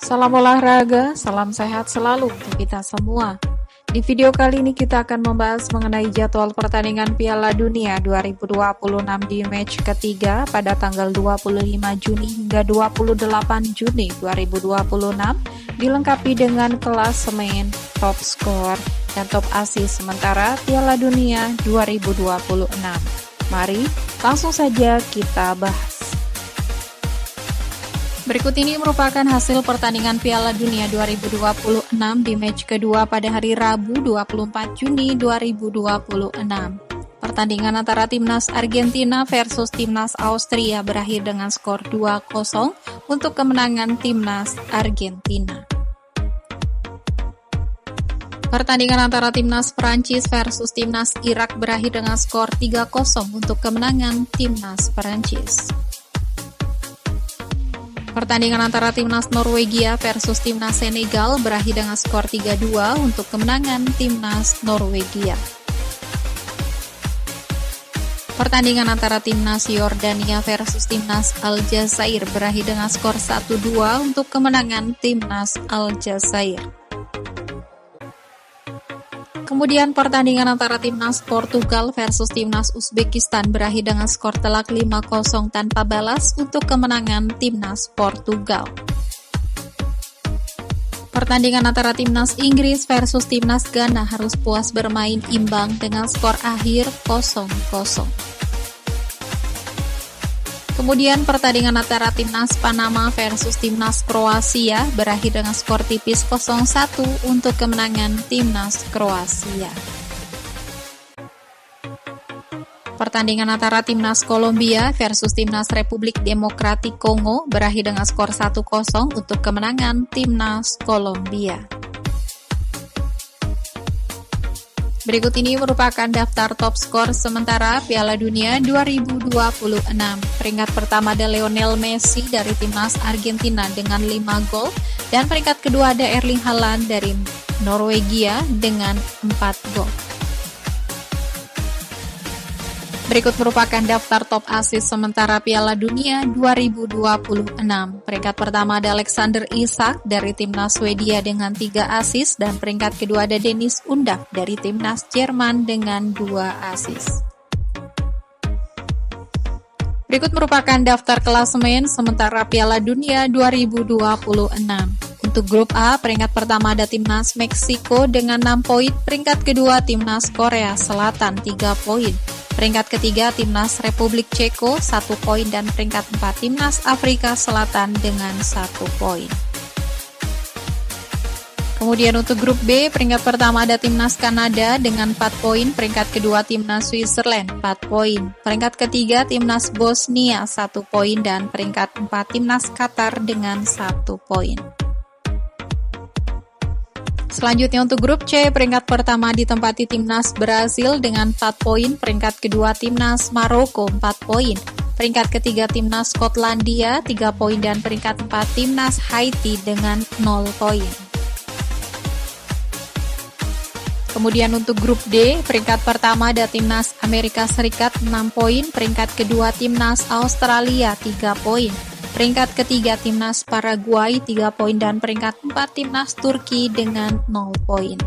Salam olahraga, salam sehat selalu untuk kita semua. Di video kali ini kita akan membahas mengenai jadwal pertandingan Piala Dunia 2026 di match ketiga pada tanggal 25 Juni hingga 28 Juni 2026, dilengkapi dengan klasemen, top skor, dan top assist sementara Piala Dunia 2026. Mari langsung saja kita bahas. Berikut ini merupakan hasil pertandingan Piala Dunia 2026 di match kedua pada hari Rabu 24 Juni 2026. Pertandingan antara timnas Argentina versus timnas Austria berakhir dengan skor 2-0 untuk kemenangan timnas Argentina. Pertandingan antara timnas Prancis versus timnas Irak berakhir dengan skor 3-0 untuk kemenangan timnas Prancis. Pertandingan antara timnas Norwegia versus timnas Senegal berakhir dengan skor 3-2 untuk kemenangan timnas Norwegia. Pertandingan antara timnas Yordania versus timnas Aljazair berakhir dengan skor 1-2 untuk kemenangan timnas Aljazair. Kemudian pertandingan antara timnas Portugal versus timnas Uzbekistan berakhir dengan skor telak 5-0 tanpa balas untuk kemenangan timnas Portugal. Pertandingan antara timnas Inggris versus timnas Ghana harus puas bermain imbang dengan skor akhir 0-0. Kemudian pertandingan antara timnas Panama versus timnas Kroasia berakhir dengan skor tipis 0-1 untuk kemenangan timnas Kroasia. Pertandingan antara timnas Kolombia versus timnas Republik Demokratik Kongo berakhir dengan skor 1-0 untuk kemenangan timnas Kolombia. Berikut ini merupakan daftar top skor sementara Piala Dunia 2026. Peringkat pertama ada Lionel Messi dari timnas Argentina dengan 5 gol, dan peringkat kedua ada Erling Haaland dari Norwegia dengan 4 gol. Berikut merupakan daftar top assist sementara Piala Dunia 2026. Peringkat pertama ada Alexander Isak dari timnas Swedia dengan 3 assist, dan peringkat kedua ada Dennis Undav dari timnas Jerman dengan 2 assist. Berikut merupakan daftar klasemen sementara Piala Dunia 2026. Untuk grup A, peringkat pertama ada timnas Meksiko dengan 6 poin, peringkat kedua timnas Korea Selatan 3 poin. Peringkat ketiga timnas Republik Ceko 1 poin, dan peringkat 4 timnas Afrika Selatan dengan 1 poin. Kemudian untuk grup B, peringkat pertama ada timnas Kanada dengan 4 poin, peringkat kedua timnas Switzerland 4 poin, peringkat ketiga timnas Bosnia 1 poin, dan peringkat 4 timnas Qatar dengan 1 poin. Selanjutnya untuk grup C, peringkat pertama ditempati timnas Brazil dengan 4 poin, peringkat kedua timnas Maroko 4 poin, peringkat ketiga timnas Skotlandia 3 poin, dan peringkat 4 timnas Haiti dengan 0 poin. Kemudian untuk grup D, peringkat pertama ada timnas Amerika Serikat 6 poin, peringkat kedua timnas Australia 3 poin, peringkat ketiga timnas Paraguay 3 poin, dan peringkat 4 timnas Turki dengan 0 poin.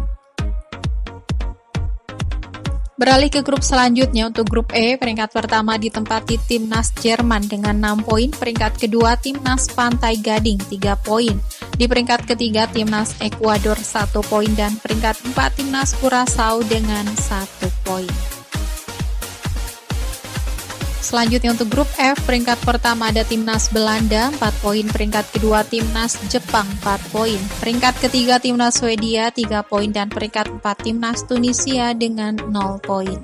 Beralih ke grup selanjutnya, untuk grup E, peringkat pertama ditempati timnas Jerman dengan 6 poin, peringkat kedua timnas Pantai Gading 3 poin, di peringkat ketiga timnas Ekuador 1 poin, dan peringkat 4 timnas Curaçao dengan 1 poin. Selanjutnya untuk grup F, peringkat pertama ada timnas Belanda 4 poin, peringkat kedua timnas Jepang 4 poin, peringkat ketiga timnas Swedia 3 poin, dan peringkat 4 timnas Tunisia dengan 0 poin.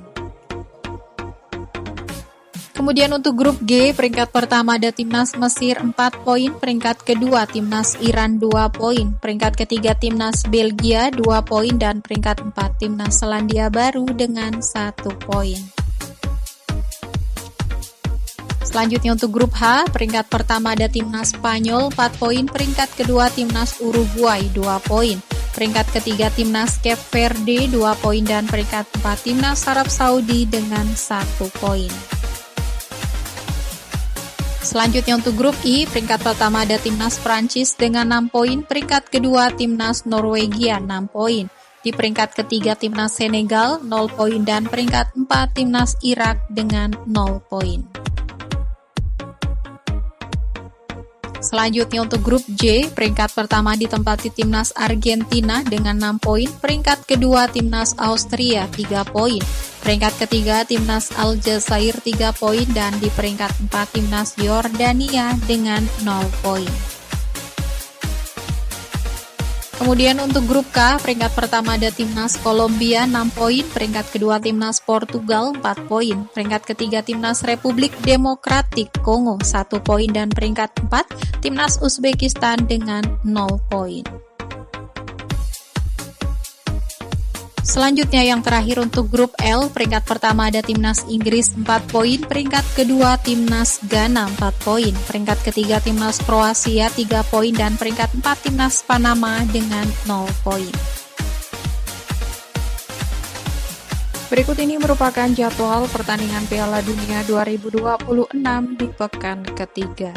Kemudian untuk grup G, peringkat pertama ada timnas Mesir 4 poin, peringkat kedua timnas Iran 2 poin, peringkat ketiga timnas Belgia 2 poin, dan peringkat 4 timnas Selandia Baru dengan 1 poin. Selanjutnya untuk grup H, peringkat pertama ada timnas Spanyol 4 poin, peringkat kedua timnas Uruguay 2 poin, peringkat ketiga timnas Cape Verde 2 poin, dan peringkat 4 timnas Arab Saudi dengan 1 poin. Selanjutnya untuk grup I, peringkat pertama ada Timnas Prancis dengan 6 poin, peringkat kedua Timnas Norwegia 6 poin. Di peringkat ketiga Timnas Senegal 0 poin dan peringkat 4 Timnas Irak dengan 0 poin. Selanjutnya untuk grup J, peringkat pertama ditempati Timnas Argentina dengan 6 poin, peringkat kedua Timnas Austria 3 poin, peringkat ketiga Timnas Aljazair 3 poin, dan di peringkat 4 Timnas Yordania dengan 0 poin. Kemudian untuk grup K, peringkat pertama ada Timnas Kolombia 6 poin, peringkat kedua Timnas Portugal 4 poin, peringkat ketiga Timnas Republik Demokratik Kongo 1 poin, dan peringkat 4 Timnas Uzbekistan dengan 0 poin. Selanjutnya yang terakhir untuk grup L, peringkat pertama ada Timnas Inggris 4 poin, peringkat kedua Timnas Ghana 4 poin, peringkat ketiga Timnas Kroasia 3 poin, dan peringkat 4 Timnas Panama dengan 0 poin. Berikut ini merupakan jadwal pertandingan Piala Dunia 2026 di pekan ketiga.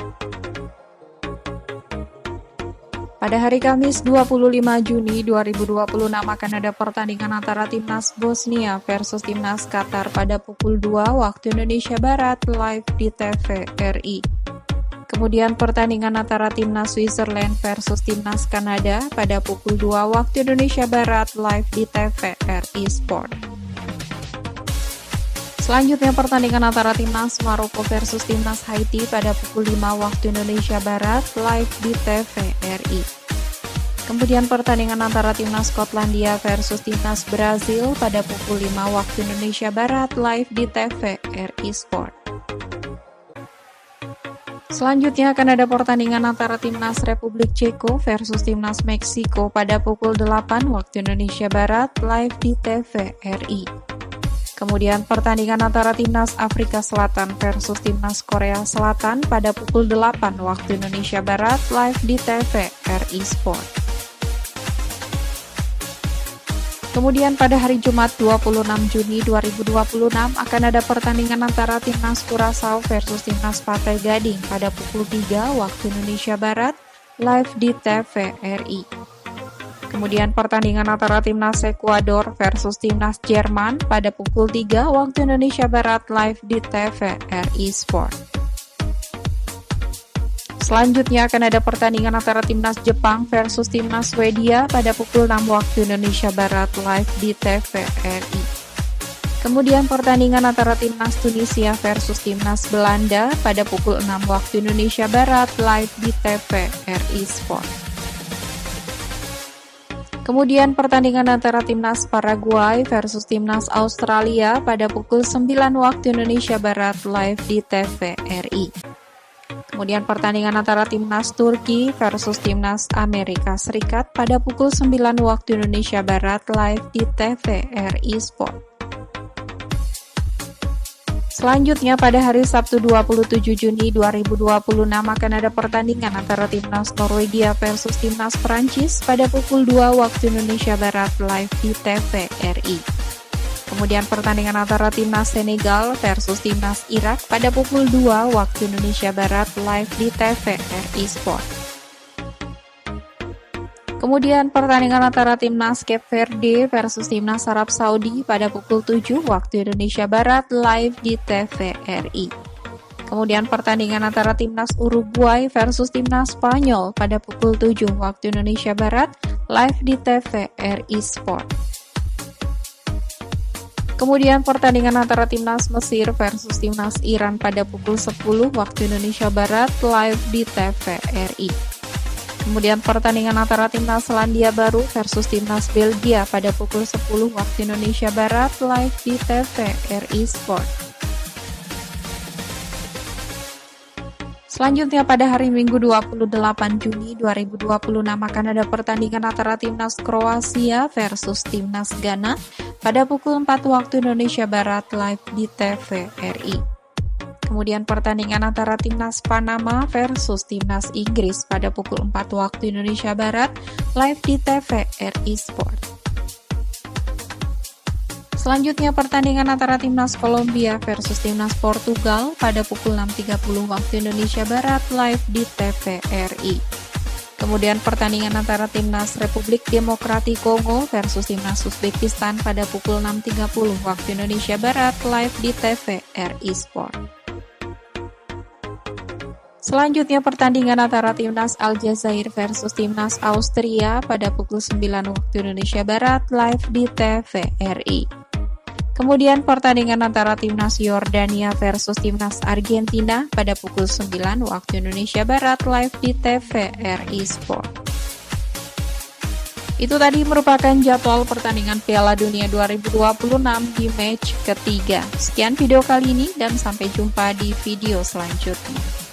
Pada hari Kamis 25 Juni 2026 akan ada pertandingan antara Timnas Bosnia versus Timnas Qatar pada pukul 2 waktu Indonesia Barat live di TVRI. Kemudian pertandingan antara Timnas Switzerland versus Timnas Kanada pada pukul 2 waktu Indonesia Barat live di TVRI Sport. Selanjutnya pertandingan antara Timnas Maroko versus Timnas Haiti pada pukul 5 waktu Indonesia Barat live di TVRI. Kemudian pertandingan antara Timnas Skotlandia versus Timnas Brazil pada pukul 5 waktu Indonesia Barat live di TVRI Sport. Selanjutnya akan ada pertandingan antara Timnas Republik Ceko versus Timnas Meksiko pada pukul 8 waktu Indonesia Barat live di TVRI. Kemudian pertandingan antara Timnas Afrika Selatan versus Timnas Korea Selatan pada pukul 8 waktu Indonesia Barat live di TVRI Sport. Kemudian pada hari Jumat 26 Juni 2026 akan ada pertandingan antara Timnas Curaçao versus Timnas Pantai Gading pada pukul 3 waktu Indonesia Barat live di TVRI. Kemudian pertandingan antara Timnas Ekuador versus Timnas Jerman pada pukul 3 waktu Indonesia Barat live di TVRI Sport. Selanjutnya akan ada pertandingan antara Timnas Jepang versus Timnas Swedia pada pukul 6 waktu Indonesia Barat live di TVRI. Kemudian pertandingan antara Timnas Tunisia versus Timnas Belanda pada pukul 6 waktu Indonesia Barat live di TVRI Sport. Kemudian pertandingan antara Timnas Paraguay versus Timnas Australia pada pukul 9 waktu Indonesia Barat live di TVRI. Kemudian pertandingan antara Timnas Turki versus Timnas Amerika Serikat pada pukul 9 waktu Indonesia Barat live di TVRI Sport. Selanjutnya pada hari Sabtu 27 Juni 2026 akan ada pertandingan antara Timnas Norwegia versus Timnas Prancis pada pukul 2 waktu Indonesia Barat live di TVRI. Kemudian pertandingan antara Timnas Senegal versus Timnas Irak pada pukul 2 waktu Indonesia Barat live di TVRI Sport. Kemudian pertandingan antara Timnas Cape Verde versus Timnas Arab Saudi pada pukul 7 waktu Indonesia Barat live di TVRI. Kemudian pertandingan antara Timnas Uruguay versus Timnas Spanyol pada pukul 7 waktu Indonesia Barat live di TVRI Sport. Kemudian pertandingan antara Timnas Mesir versus Timnas Iran pada pukul 10 waktu Indonesia Barat live di TVRI. Kemudian pertandingan antara Timnas Selandia Baru versus Timnas Belgia pada pukul 10 waktu Indonesia Barat live di TVRI Sport. Selanjutnya pada hari Minggu 28 Juni 2026 akan ada pertandingan antara Timnas Kroasia versus Timnas Ghana pada pukul 4 waktu Indonesia Barat live di TVRI. Kemudian pertandingan antara Timnas Panama versus Timnas Inggris pada pukul 4 waktu Indonesia Barat live di TVRI Sport. Selanjutnya pertandingan antara Timnas Kolombia versus Timnas Portugal pada pukul 6.30 waktu Indonesia Barat live di TVRI. Kemudian pertandingan antara Timnas Republik Demokratik Kongo versus Timnas Uzbekistan pada pukul 6.30 waktu Indonesia Barat live di TVRI Sport. Selanjutnya pertandingan antara Timnas Aljazair versus Timnas Austria pada pukul 9 waktu Indonesia Barat live di TVRI. Kemudian pertandingan antara Timnas Yordania versus Timnas Argentina pada pukul 9 waktu Indonesia Barat live di TVRI Sport. Itu tadi merupakan jadwal pertandingan Piala Dunia 2026 di match ketiga. Sekian video kali ini dan sampai jumpa di video selanjutnya.